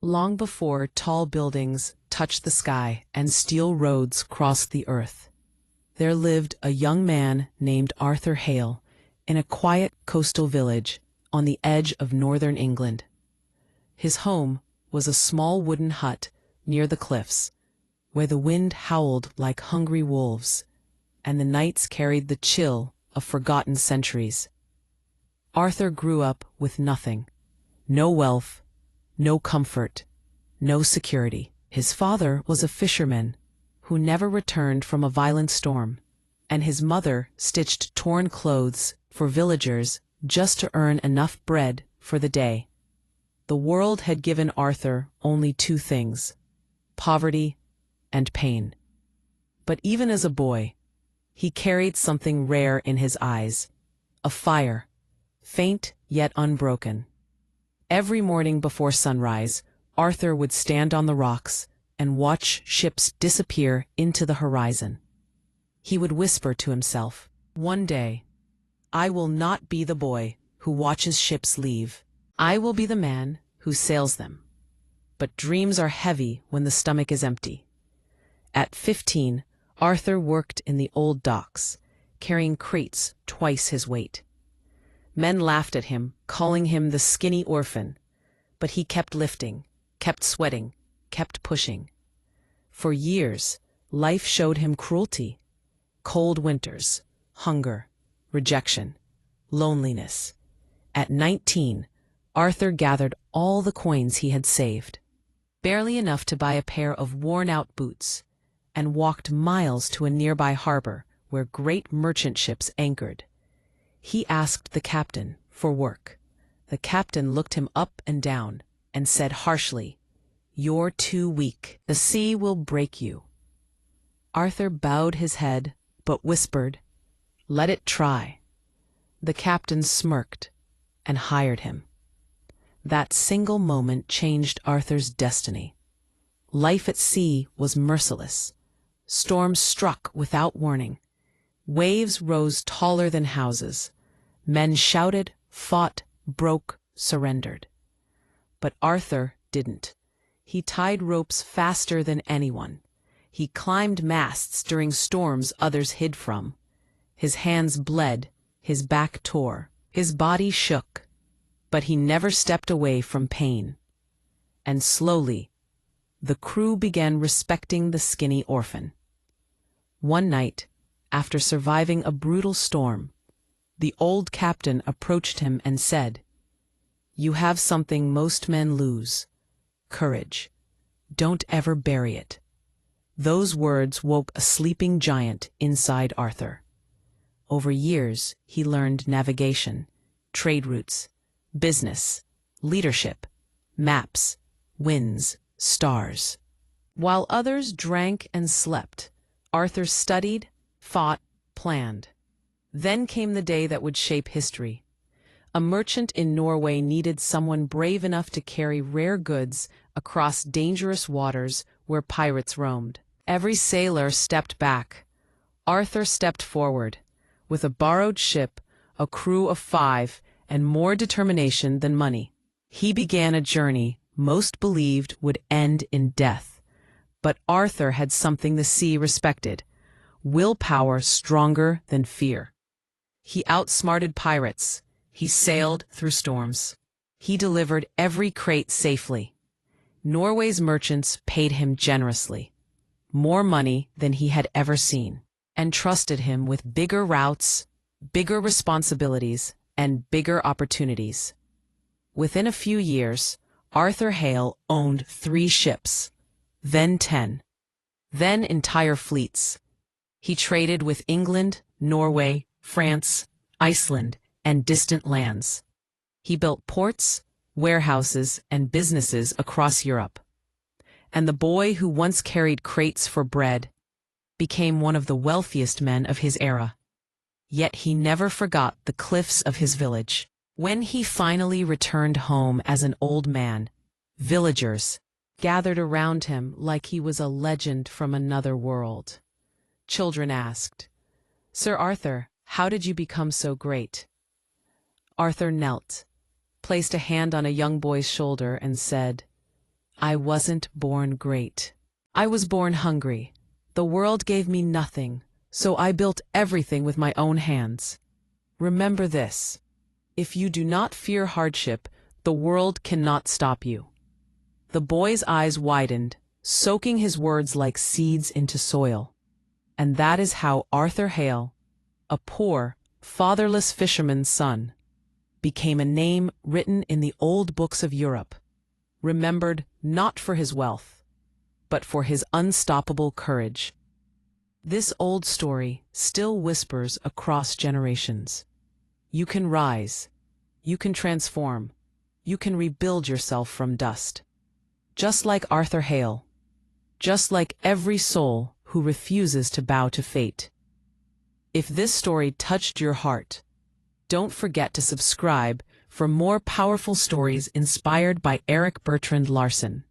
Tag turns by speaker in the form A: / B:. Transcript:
A: Long before tall buildings touched the sky and steel roads crossed the earth, there lived a young man named Arthur Hale in a quiet coastal village on the edge of northern England. His home was a small wooden hut near the cliffs, where the wind howled like hungry wolves, and the nights carried the chill of forgotten centuries. Arthur grew up with nothing: no wealth, no comfort, no security. His father was a fisherman who never returned from a violent storm, and his mother stitched torn clothes for villagers just to earn enough bread for the day. The world had given Arthur only two things: poverty and pain. But even as a boy, he carried something rare in his eyes: a fire, faint yet unbroken. Every morning before sunrise, Arthur would stand on the rocks and watch ships disappear into the horizon. He would whisper to himself, "One day, I will not be the boy who watches ships leave. I will be the man who sails them." But dreams are heavy when the stomach is empty. At 15, Arthur worked in the old docks, carrying crates twice his weight. Men laughed at him, calling him the skinny orphan, but he kept lifting, kept sweating, kept pushing. For years, life showed him cruelty: cold winters, hunger, rejection, loneliness. At 19, Arthur gathered all the coins he had saved, barely enough to buy a pair of worn-out boots, and walked miles to a nearby harbor where great merchant ships anchored. He asked the captain for work. The captain looked him up and down and said harshly, "You're too weak. The sea will break you." Arthur bowed his head, but whispered, "Let it try." The captain smirked and hired him. That single moment changed Arthur's destiny. Life at sea was merciless. Storms struck without warning. Waves rose taller than houses. Men shouted, fought, broke, surrendered. But Arthur didn't. He tied ropes faster than anyone. He climbed masts during storms others hid from. His hands bled, his back tore, his body shook, but he never stepped away from pain. And slowly, the crew began respecting the skinny orphan. One night, after surviving a brutal storm, the old captain approached him and said, "You have something most men lose: courage. Don't ever bury it." Those words woke a sleeping giant inside Arthur. Over years, he learned navigation, trade routes, business, leadership, maps, winds, stars. While others drank and slept, Arthur studied, fought, planned. Then came the day that would shape history. A merchant in Norway needed someone brave enough to carry rare goods across dangerous waters where pirates roamed. Every sailor stepped back. Arthur stepped forward. With a borrowed ship, a crew of 5, and more determination than money, he began a journey most believed would end in death. But Arthur had something the sea respected: willpower stronger than fear. He outsmarted pirates. He sailed through storms. He delivered every crate safely. Norway's merchants paid him generously, more money than he had ever seen, and trusted him with bigger routes, bigger responsibilities, and bigger opportunities. Within a few years, Arthur Hale owned 3 ships, then 10, then entire fleets. He traded with England, Norway, France, Iceland, and distant lands. He built ports, warehouses, and businesses across Europe. And the boy who once carried crates for bread became one of the wealthiest men of his era. Yet he never forgot the cliffs of his village. When he finally returned home as an old man, villagers gathered around him like he was a legend from another world. Children asked, "Sir Arthur, how did you become so great?" Arthur knelt, placed a hand on a young boy's shoulder, and said, I wasn't born great. I was born hungry. The world gave me nothing, so I built everything with my own hands. Remember this. If you do not fear hardship, the world cannot stop you. The boy's eyes widened, soaking his words like seeds into soil. And that is how Arthur Hale, a poor, fatherless fisherman's son, became a name written in the old books of Europe, remembered not for his wealth, but for his unstoppable courage. This old story still whispers across generations. You can rise, you can transform, you can rebuild yourself from dust. Just like Arthur Hale, just like every soul who refuses to bow to fate. If this story touched your heart, don't forget to subscribe for more powerful stories inspired by Eric Bertrand Larssen.